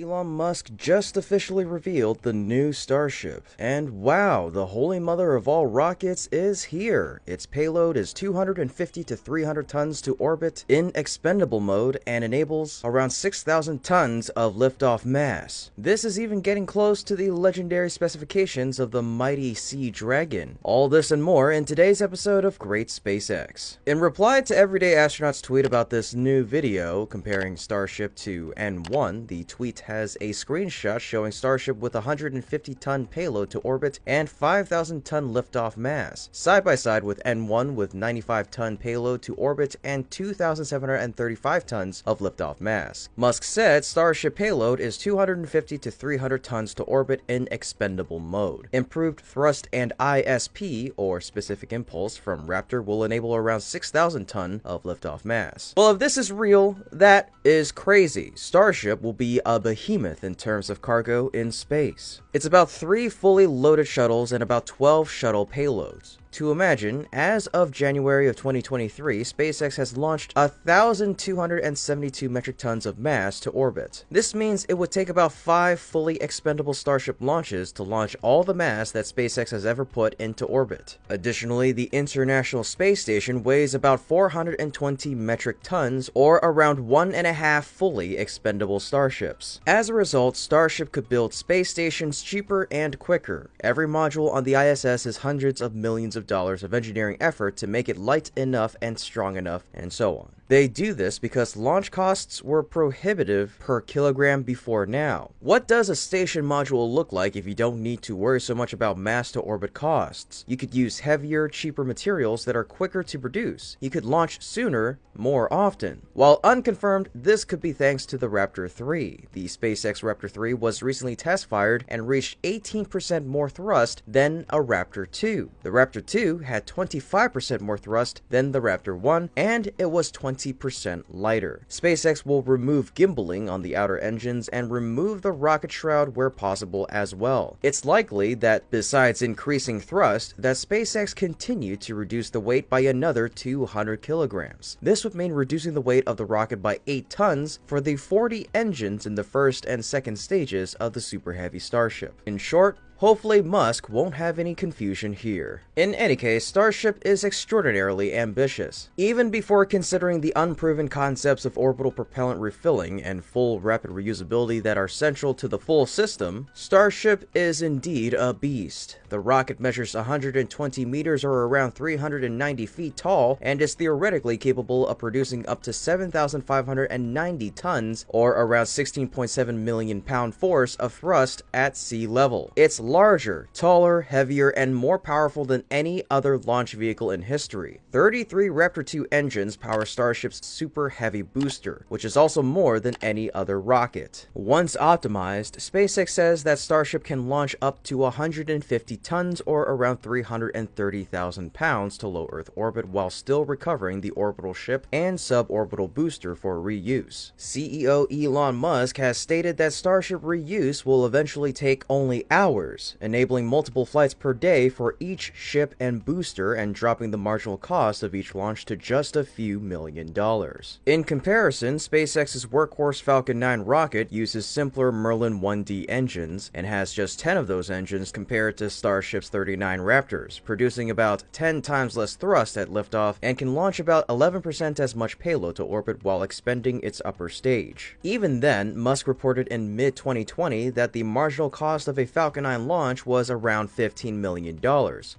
Elon Musk just officially revealed the new Starship. And wow, the holy mother of all rockets is here. Its payload is 250 to 300 tons to orbit in expendable mode and enables around 6,000 tons of liftoff mass. This is even getting close to the legendary specifications of the mighty Sea Dragon. All this and more in today's episode of Great SpaceX. In reply to Everyday Astronaut's tweet about this new video comparing Starship to N1, the tweet has a screenshot showing Starship with a 150-ton payload to orbit and 5,000-ton liftoff mass, side by side with N1 with 95-ton payload to orbit and 2,735 tons of liftoff mass. Musk said Starship payload is 250 to 300 tons to orbit in expendable mode. Improved thrust and ISP, or specific impulse, from Raptor will enable around 6,000 ton of liftoff mass. Well, if this is real, that is crazy. Starship will be a behemoth in terms of cargo in space. It's about 3 fully loaded shuttles and about 12 shuttle payloads. To imagine, as of January of 2023, SpaceX has launched 1,272 metric tons of mass to orbit. This means it would take about 5 fully expendable Starship launches to launch all the mass that SpaceX has ever put into orbit. Additionally, the International Space Station weighs about 420 metric tons, or around 1.5 fully expendable Starships. As a result, Starship could build space stations cheaper and quicker. Every module on the ISS is hundreds of millions of dollars of engineering effort to make it light enough and strong enough, and so on. They do this because launch costs were prohibitive per kilogram before now. What does a station module look like if you don't need to worry so much about mass to orbit costs? You could use heavier, cheaper materials that are quicker to produce. You could launch sooner, more often. While unconfirmed, this could be thanks to the Raptor 3. The SpaceX Raptor 3 was recently test-fired and reached 18% more thrust than a Raptor 2. The Raptor 2 had 25% more thrust than the Raptor 1, and it was 20% lighter. SpaceX will remove gimbaling on the outer engines and remove the rocket shroud where possible as well. It's likely that besides increasing thrust, that SpaceX continue to reduce the weight by another 200 kilograms. This would mean reducing the weight of the rocket by 8 tons for the 40 engines in the first and second stages of the Super Heavy Starship. In short, hopefully Musk won't have any confusion here. In any case, Starship is extraordinarily ambitious. Even before considering the unproven concepts of orbital propellant refilling and full rapid reusability that are central to the full system, Starship is indeed a beast. The rocket measures 120 meters or around 390 feet tall and is theoretically capable of producing up to 7,590 tons or around 16.7 million pound force of thrust at sea level. It's larger, taller, heavier, and more powerful than any other launch vehicle in history. 33 Raptor 2 engines power Starship's super heavy booster, which is also more than any other rocket. Once optimized, SpaceX says that Starship can launch up to 150 tons or around 330,000 pounds to low Earth orbit while still recovering the orbital ship and suborbital booster for reuse. CEO Elon Musk has stated that Starship reuse will eventually take only hours, enabling multiple flights per day for each ship and booster and dropping the marginal cost of each launch to just a few $1,000,000. In comparison, SpaceX's workhorse Falcon 9 rocket uses simpler Merlin 1D engines and has just 10 of those engines compared to Starship's 39 Raptors, producing about 10 times less thrust at liftoff and can launch about 11% as much payload to orbit while expending its upper stage. Even then, Musk reported in mid-2020 that the marginal cost of a Falcon 9 launch was around $15 million,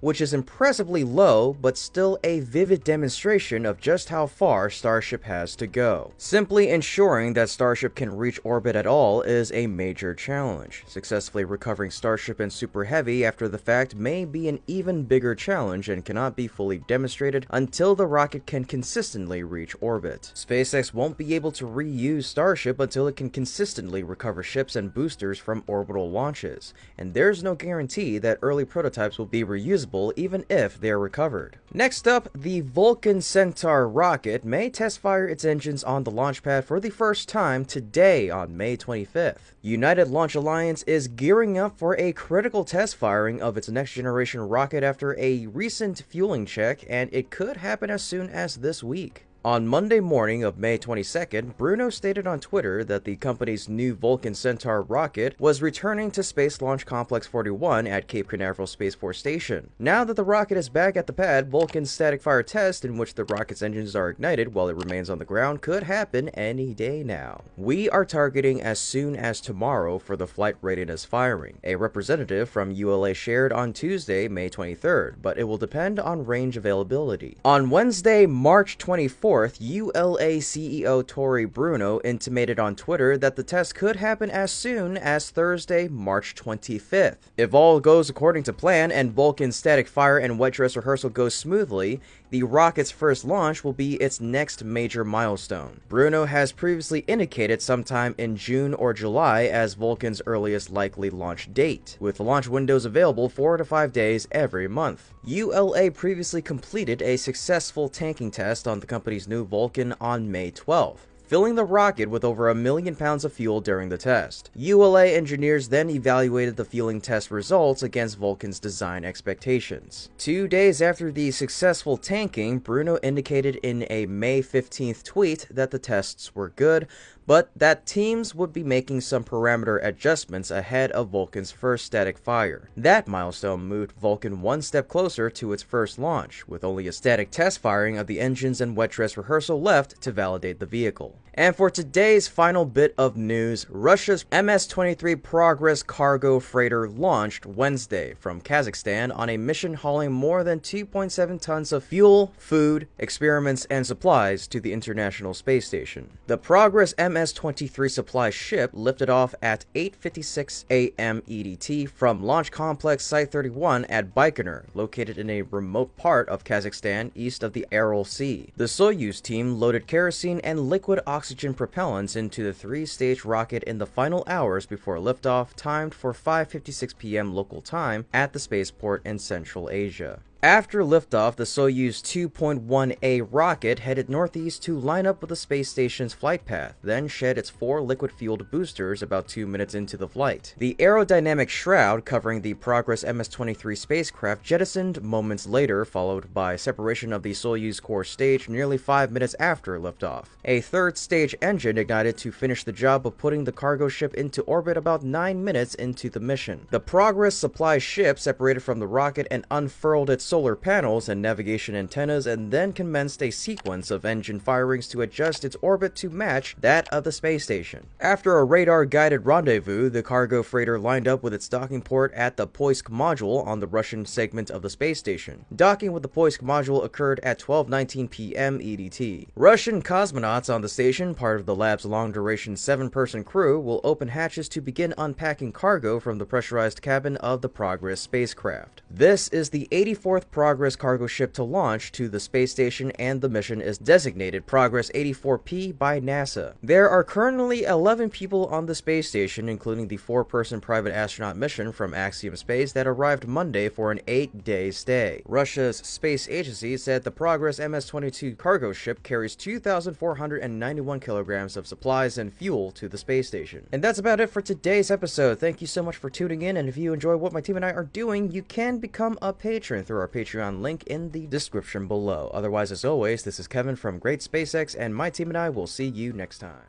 which is impressively low, but still a vivid demonstration of just how far Starship has to go. Simply ensuring that Starship can reach orbit at all is a major challenge. Successfully recovering Starship and Super Heavy after the fact may be an even bigger challenge and cannot be fully demonstrated until the rocket can consistently reach orbit. SpaceX won't be able to reuse Starship until it can consistently recover ships and boosters from orbital launches, and there's no guarantee that early prototypes will be reusable even if they're recovered. Next up, the Vulcan Centaur rocket may test fire its engines on the launch pad for the first time today on May 25th. United Launch Alliance is gearing up for a critical test firing of its next generation rocket after a recent fueling check, and it could happen as soon as this week. On Monday morning of May 22nd, Bruno stated on Twitter that the company's new Vulcan Centaur rocket was returning to Space Launch Complex 41 at Cape Canaveral Space Force Station. Now that the rocket is back at the pad, Vulcan's static fire test, in which the rocket's engines are ignited while it remains on the ground, could happen any day now. We are targeting as soon as tomorrow for the flight readiness firing, a representative from ULA shared on Tuesday, May 23rd, but it will depend on range availability. On Wednesday, March 24th, ULA CEO Tory Bruno intimated on Twitter that the test could happen as soon as Thursday, March 25th. If all goes according to plan and Vulcan's static fire and wet dress rehearsal goes smoothly, the rocket's first launch will be its next major milestone. Bruno has previously indicated sometime in June or July as Vulcan's earliest likely launch date, with launch windows available 4 to 5 days every month. ULA previously completed a successful tanking test on the company's new Vulcan on May 12th, filling the rocket with over 1 million pounds of fuel during the test. ULA engineers then evaluated the fueling test results against Vulcan's design expectations. 2 days after the successful tanking, Bruno indicated in a May 15th tweet that the tests were good, but that teams would be making some parameter adjustments ahead of Vulcan's first static fire. That milestone moved Vulcan one step closer to its first launch, with only a static test firing of the engines and wet dress rehearsal left to validate the vehicle. And for today's final bit of news, Russia's MS-23 Progress cargo freighter launched Wednesday from Kazakhstan on a mission hauling more than 2.7 tons of fuel, food, experiments, and supplies to the International Space Station. The Progress MS-23 supply ship lifted off at 8:56 a.m. EDT from Launch Complex Site 31 at Baikonur, located in a remote part of Kazakhstan east of the Aral Sea. The Soyuz team loaded kerosene and liquid oxygen propellants into the 3-stage rocket in the final hours before liftoff, timed for 5:56 p.m. local time at the spaceport in Central Asia. After liftoff, the Soyuz 2.1A rocket headed northeast to line up with the space station's flight path, then shed its 4 liquid-fueled boosters about 2 minutes into the flight. The aerodynamic shroud covering the Progress MS-23 spacecraft jettisoned moments later, followed by separation of the Soyuz core stage nearly 5 minutes after liftoff. A third stage engine ignited to finish the job of putting the cargo ship into orbit about 9 minutes into the mission. The Progress supply ship separated from the rocket and unfurled its solar panels and navigation antennas, and then commenced a sequence of engine firings to adjust its orbit to match that of the space station. After a radar-guided rendezvous, the cargo freighter lined up with its docking port at the Poisk module on the Russian segment of the space station. Docking with the Poisk module occurred at 12:19 p.m. EDT. Russian cosmonauts on the station, part of the lab's long-duration 7-person crew, will open hatches to begin unpacking cargo from the pressurized cabin of the Progress spacecraft. This is the 84th Progress cargo ship to launch to the space station, and the mission is designated Progress 84P by NASA. There are currently 11 people on the space station, including the 4-person private astronaut mission from Axiom Space that arrived Monday for an 8-day stay. Russia's space agency said the Progress MS-22 cargo ship carries 2,491 kilograms of supplies and fuel to the space station. And that's about it for today's episode. Thank you so much for tuning in, and if you enjoy what my team and I are doing, you can become a patron through our Patreon link in the description below. Otherwise, as always, this is Kevin from Great SpaceX, and my team and I will see you next time.